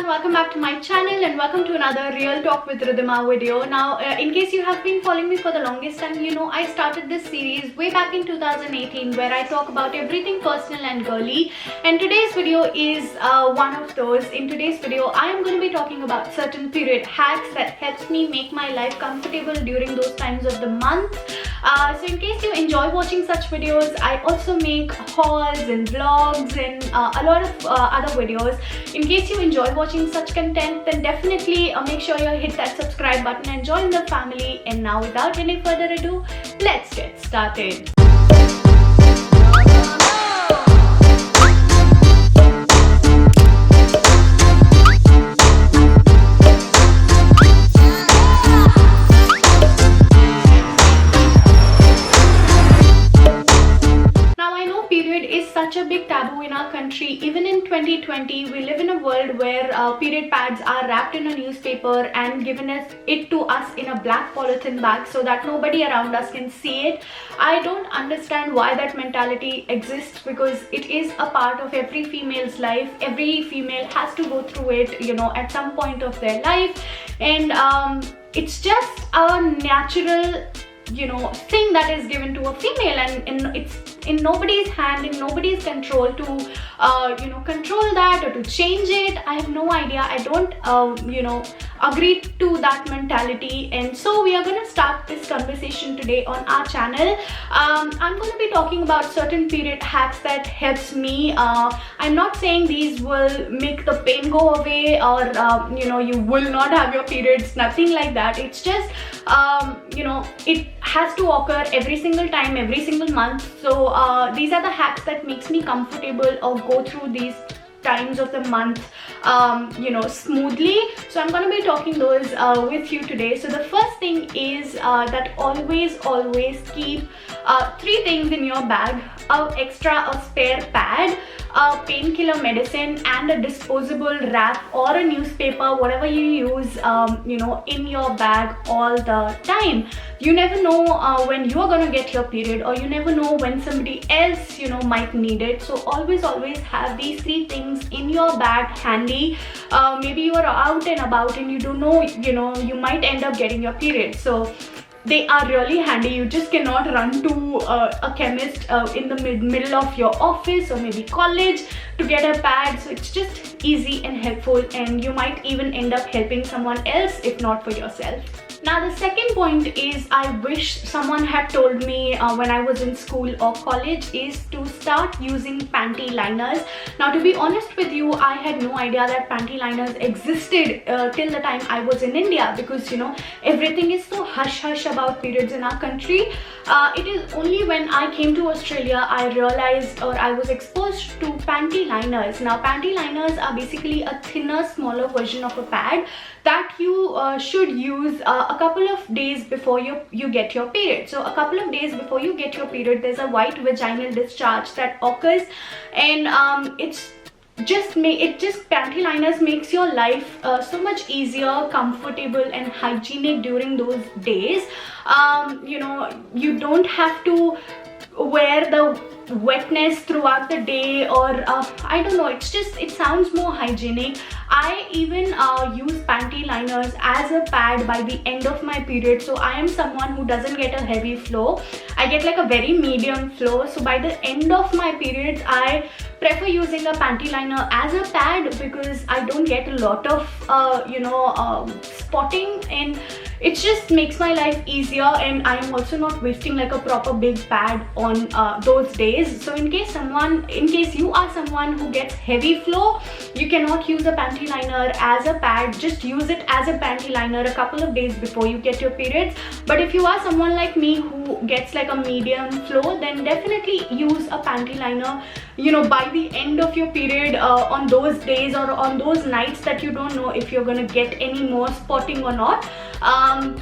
everyone, welcome back to my channel and welcome to another Real Talk with Ridhimaa video. Now, in case you have been following me for the longest time, you know I started this series way back in 2018 where I talk about everything personal and girly, and today's video is one of those. In today's video, I am going to be talking about certain period hacks that helps me make my life comfortable during those times of the month. So in case you enjoy watching such videos, I also make hauls and vlogs and a lot of other videos. In case you enjoy watching such content, then definitely make sure you hit that subscribe button and join the family. And now without any further ado, let's get started. A big taboo in our country. Even in 2020, we live in a world where period pads are wrapped in a newspaper and given it to us in a black polythene bag so that nobody around us can see it. I don't understand why that mentality exists, because it is a part of every female's life. Every female has to go through it, you know, at some point of their life, and it's just a natural, you know, thing that is given to a female, and it's in nobody's hand, in nobody's control to you know, control that or to change it. I have no idea. I don't you know, agree to that mentality, and so we are going to start this conversation today on our channel. I'm going to be talking about certain period hacks that helps me. I'm not saying these will make the pain go away or you know, you will not have your periods, nothing like that. It's just you know, it has to occur every single time, every single month. So these are the hacks that makes me comfortable or go through these times of the month you know, smoothly. So I'm going to be talking those with you today. So the first thing is that always keep three things in your bag: a spare pad, a painkiller medicine, and a disposable wrap or a newspaper, whatever you use you know, in your bag all the time. You never know when you are going to get your period, or you never know when somebody else, you know, might need it. So always have these three things in your bag handy. Maybe you are out and about and you don't know, you know, you might end up getting your period. So they are really handy. You just cannot run to a chemist in the middle of your office or maybe college to get a pad. So it's just easy and helpful, and you might even end up helping someone else if not for yourself. Now the second point is, I wish someone had told me when I was in school or college, is to start using panty liners. Now, to be honest with you, I had no idea that panty liners existed till the time I was in India, because you know, everything is so hush about periods in our country. It is only when I came to Australia I realized, or I was exposed to panty liners. Now panty liners are basically a thinner, smaller version of a pad that you should use a couple of days before you get your period. So a couple of days before you get your period, there's a white vaginal discharge that occurs, and panty liners makes your life so much easier, comfortable and hygienic during those days. You know, you don't have to wear the wetness throughout the day, or I don't know, it sounds more hygienic. I even use panty liners as a pad by the end of my period. So I am someone who doesn't get a heavy flow. I get like a very medium flow. So by the end of my periods, I prefer using a panty liner as a pad, because I don't get a lot of you know, spotting, and it just makes my life easier, and I'm also not wasting like a proper big pad on those days. So in case you are someone who gets heavy flow, you cannot use a panty liner as a pad. Just use it as a panty liner a couple of days before you get your periods. But if you are someone like me who gets like a medium flow, then definitely use a panty liner, you know, by the end of your period on those days or on those nights that you don't know if you're gonna get any more spotting or not.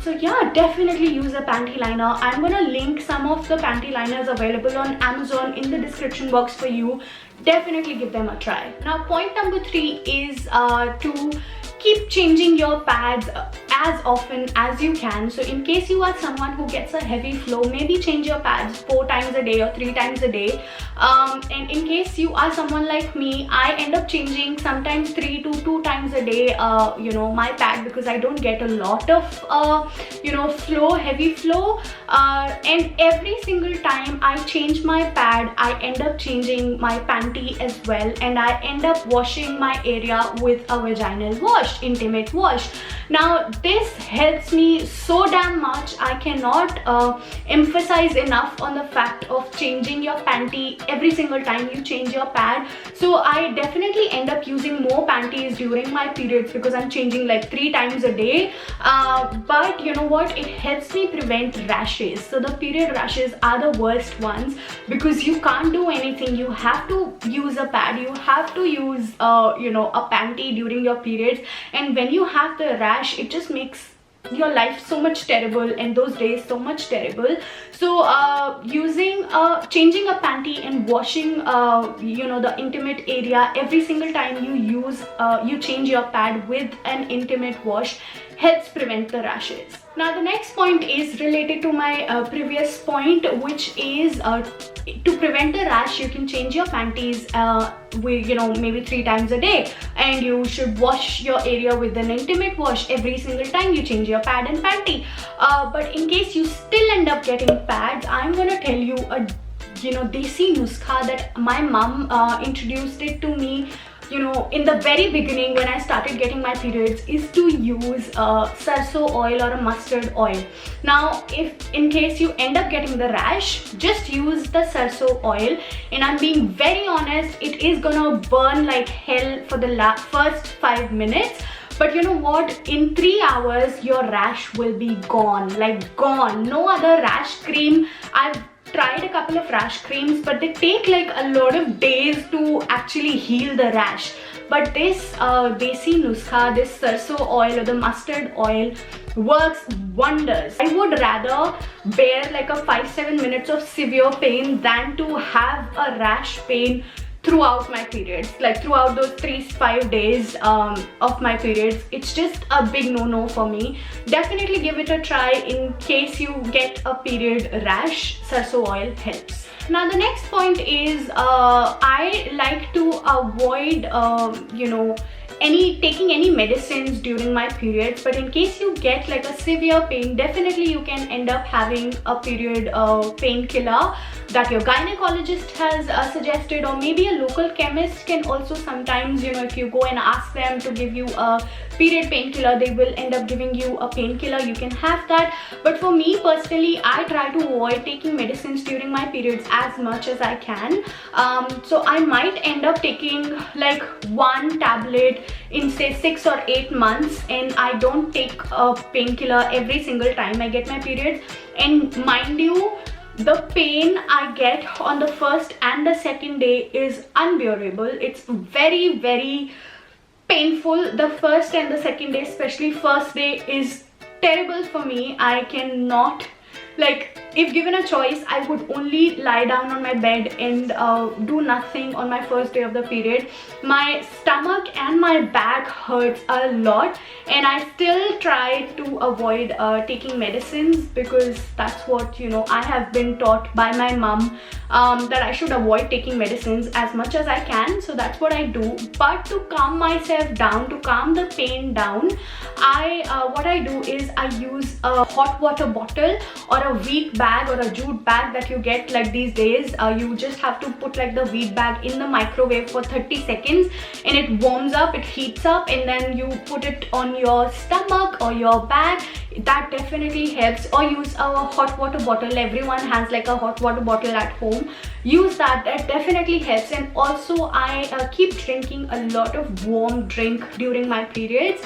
So yeah, definitely use a panty liner. I'm gonna link some of the panty liners available on Amazon in the description box for you. Definitely give them a try. Now point number 3 is to keep changing your pads as often as you can. So in case you are someone who gets a heavy flow, maybe change your pads 4 times a day or 3 times a day. And in case you are someone like me, I end up changing sometimes 3 to 2 times a day, my pad, because I don't get a lot of flow, heavy flow, and every single time I change my pad, I end up changing my panty as well, and I end up washing my area with a vaginal wash, intimate wash. Now this helps me so damn much. I cannot emphasize enough on the fact of changing your panty every single time you change your pad. So I definitely end up using more panties during my periods because I'm changing like 3 times a day. But you know what, it helps me prevent rashes. So the period rashes are the worst ones because you can't do anything. You have to use a pad, you have to use a panty during your periods, and when you have the rash, it just makes your life so much terrible and those days so much terrible. So changing a panty and washing the intimate area every single time you change your pad with an intimate wash helps prevent the rashes. Now the next point is related to my previous point, which is to prevent the rash, you can change your panties maybe 3 times a day, and you should wash your area with an intimate wash every single time you change your pad and panty. But in case you still end up getting pads, I'm gonna tell you a desi nuskha that my mom introduced it to me in the very beginning when I started getting my periods, is to use sarso oil or a mustard oil. Now if in case you end up getting the rash, just use the sarso oil, and I'm being very honest, it is gonna burn like hell for the first 5 minutes. But you know what, in 3 hours your rash will be gone, like gone. No other rash cream, I've tried a couple of rash creams, but they take like a lot of days to actually heal the rash. But this desi nuskha, this sarso oil or the mustard oil works wonders. I would rather bear like a 5-7 minutes of severe pain than to have a rash pain throughout my periods, like throughout those 3-5 days of my periods. It's just a big no-no for me. Definitely give it a try in case you get a period rash. Sarso oil helps. Now the next point is I like to avoid taking any medicines during my periods, but in case you get like a severe pain, definitely you can end up having a period painkiller that your gynecologist has suggested, or maybe a local chemist can also sometimes, if you go and ask them to give you a period painkiller, they will end up giving you a painkiller. You can have that. But for me personally, I try to avoid taking medicines during my periods as much as I can. So I might end up taking like 1 tablet in say 6 or 8 months, and I don't take a painkiller every single time I get my periods. And mind you, the pain I get on the first and the second day is unbearable. It's very, very painful. The first and the second day, especially first day, is terrible for me. I cannot, if given a choice, I would only lie down on my bed and do nothing on my first day of the period. My stomach and my back hurts a lot, and I still try to avoid taking medicines because that's what I have been taught by my mom, that I should avoid taking medicines as much as I can. So that's what I do. But to calm myself down, to calm the pain down, what I do is I use a hot water bottle or a wheat bag or a jute bag that you get like these days. You just have to put like the wheat bag in the microwave for 30 seconds and it warms up, it heats up, and then you put it on your stomach or your back. That definitely helps. Or use a hot water bottle. Everyone has like a hot water bottle at home. Use that. That definitely helps. And also I keep drinking a lot of warm drink during my periods.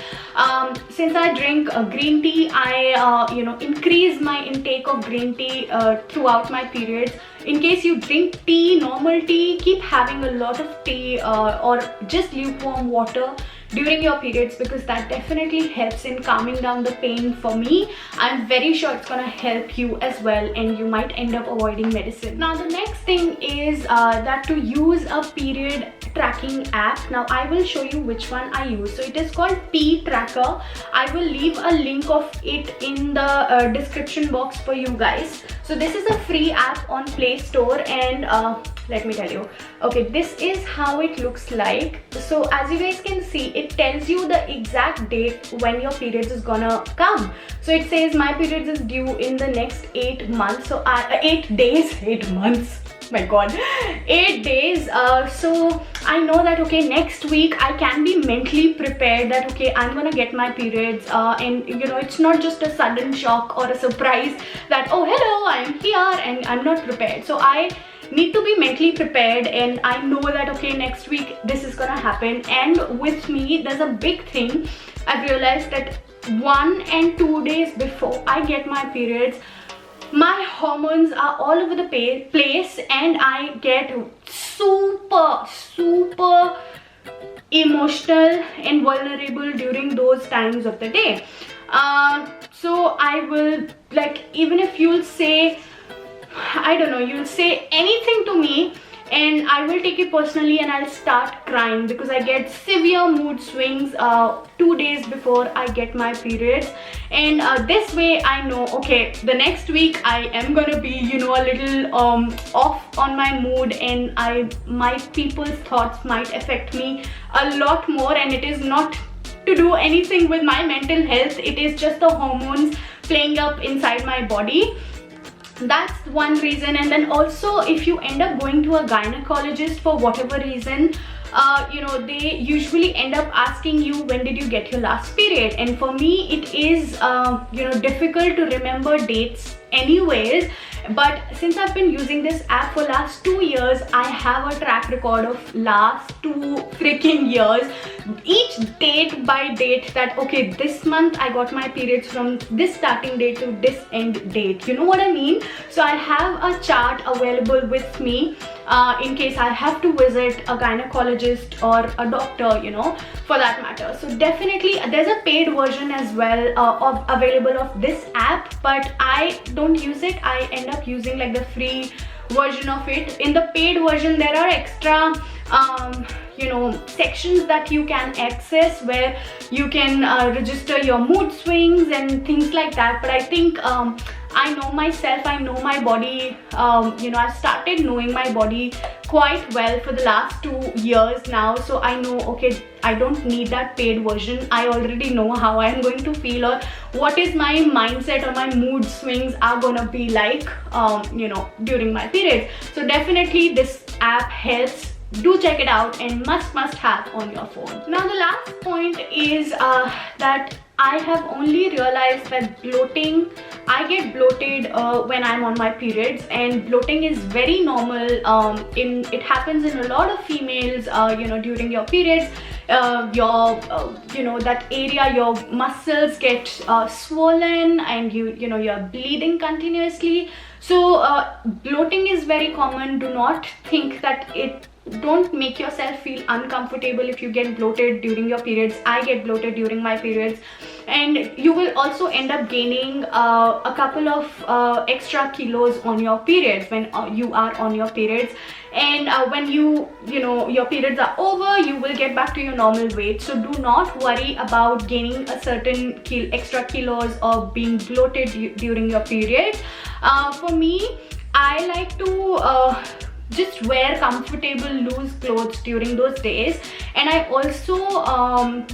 Since I drink green tea, I increase my intake of green tea throughout my periods. In case you drink tea, normal tea, keep having a lot of tea or just lukewarm water during your periods, because that definitely helps in calming down the pain. For me, I'm very sure it's gonna help you as well, and you might end up avoiding medicine. Now the next thing is that to use a period tracking app. Now I will show you which one I use. So it is called P Tracker. I will leave a link of it in the description box for you guys. So this is a free app on Play Store, and let me tell you. Okay, this is how it looks like. So as you guys can see, it tells you the exact date when your periods is gonna come. So it says my periods is due in the next 8 months. So 8 days, 8 months. My god, 8 days. So I know that okay, next week I can be mentally prepared that okay, I'm gonna get my periods, and you know, it's not just a sudden shock or a surprise that oh hello, I'm here, and I'm not prepared. So I need to be mentally prepared, and I know that okay, next week this is gonna happen. And with me, there's a big thing. I've realized that 1 and 2 days before I get my periods, my hormones are all over the place, and I get super emotional and vulnerable during those times of the day. So I will, like, even if you'll say, I don't know, you'll say anything to me, and I will take it personally and I'll start crying because I get severe mood swings 2 days before I get my periods. And this way I know okay, the next week I am gonna be, you know, a little off on my mood, and my people's thoughts might affect me a lot more. And it is not to do anything with my mental health, it is just the hormones playing up inside my body. That's one reason. And then also, if you end up going to a gynecologist for whatever reason, you know, they usually end up asking you when did you get your last period. And for me, it is you know, difficult to remember dates anyways. But since I've been using this app for last 2 years, I have a track record of last 2 freaking years, each date by date, that okay, this month I got my periods from this starting date to this end date, you know what I mean? So I have a chart available with me in case I have to visit a gynecologist or a doctor, you know, for that matter. So definitely there's a paid version as well available of this app, but I don't use it. I end up using like the free version of it. In the paid version, there are extra you know, sections that you can access where you can register your mood swings and things like that. But I think I know myself, I know my body, you know, I've started knowing my body quite well for the last 2 years now. So I know okay, I don't need that paid version. I already know how I'm going to feel, or what is my mindset or my mood swings are gonna be like you know, during my period. So definitely this app helps. Do check it out, and must have on your phone. Now the last point is that I have only realized that bloating, I get bloated when I'm on my periods, and bloating is very normal. It happens in a lot of females, you know, during your periods. You know, that area, your muscles get swollen, and you know, you're bleeding continuously. So bloating is very common. Do not think that don't make yourself feel uncomfortable if you get bloated during your periods. I get bloated during my periods, and you will also end up gaining a couple of extra kilos on your periods when you are on your periods. And when you know, your periods are over, you will get back to your normal weight. So do not worry about gaining a certain extra kilos or being bloated during your period. For me, I like to just wear comfortable loose clothes during those days, and I also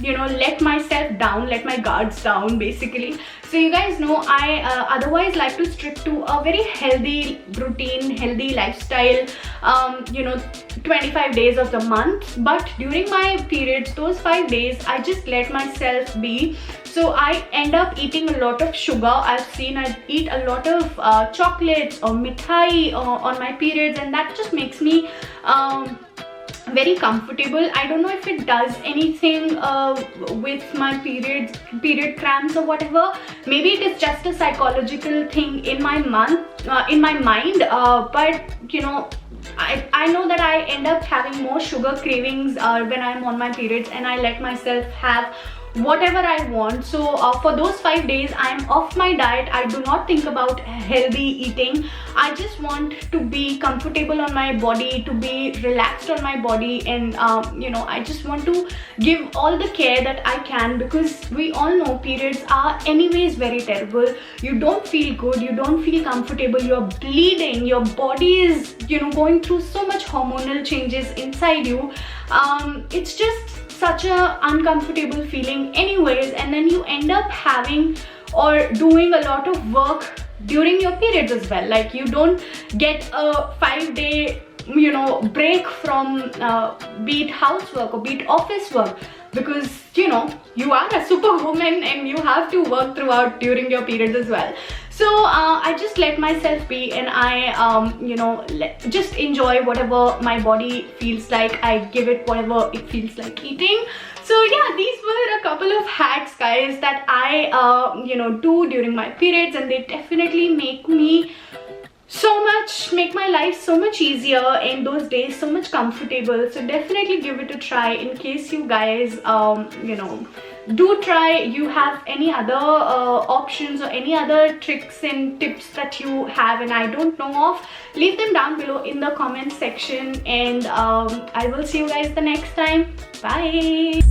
you know, let myself down, let my guards down basically. So you guys know I otherwise like to stick to a very healthy routine, healthy lifestyle, you know, 25 days of the month. But during my periods, those 5 days, I just let myself be. So I end up eating a lot of sugar. I've seen I eat a lot of chocolates or mithai on my periods, and that just makes me very comfortable. I don't know if it does anything with my period cramps or whatever. Maybe it is just a psychological thing in my mind, but you know, I know that I end up having more sugar cravings when I'm on my periods, and I let myself have whatever I want. So for those 5 days I'm off my diet. I do not think about healthy eating. I just want to be comfortable on my body, to be relaxed on my body, and you know, I just want to give all the care that I can, because we all know periods are anyways very terrible. You don't feel good, you don't feel comfortable, you're bleeding, your body is, you know, going through so much hormonal changes inside you. It's just such a uncomfortable feeling anyways, and then you end up having or doing a lot of work during your periods as well. Like, you don't get a 5-day, you know, break from be it housework or be it office work, because, you know, you are a superwoman and you have to work throughout during your periods as well. So I just let myself be, and I you know, just enjoy whatever my body feels like. I give it whatever it feels like eating. So yeah, these were a couple of hacks, guys, that I you know, do during my periods, and they definitely make my life so much easier in those days, so much comfortable. So definitely give it a try in case you guys you know, do try. You have any other options or any other tricks and tips that you have and I don't know of, leave them down below in the comment section, and I will see you guys the next time. Bye.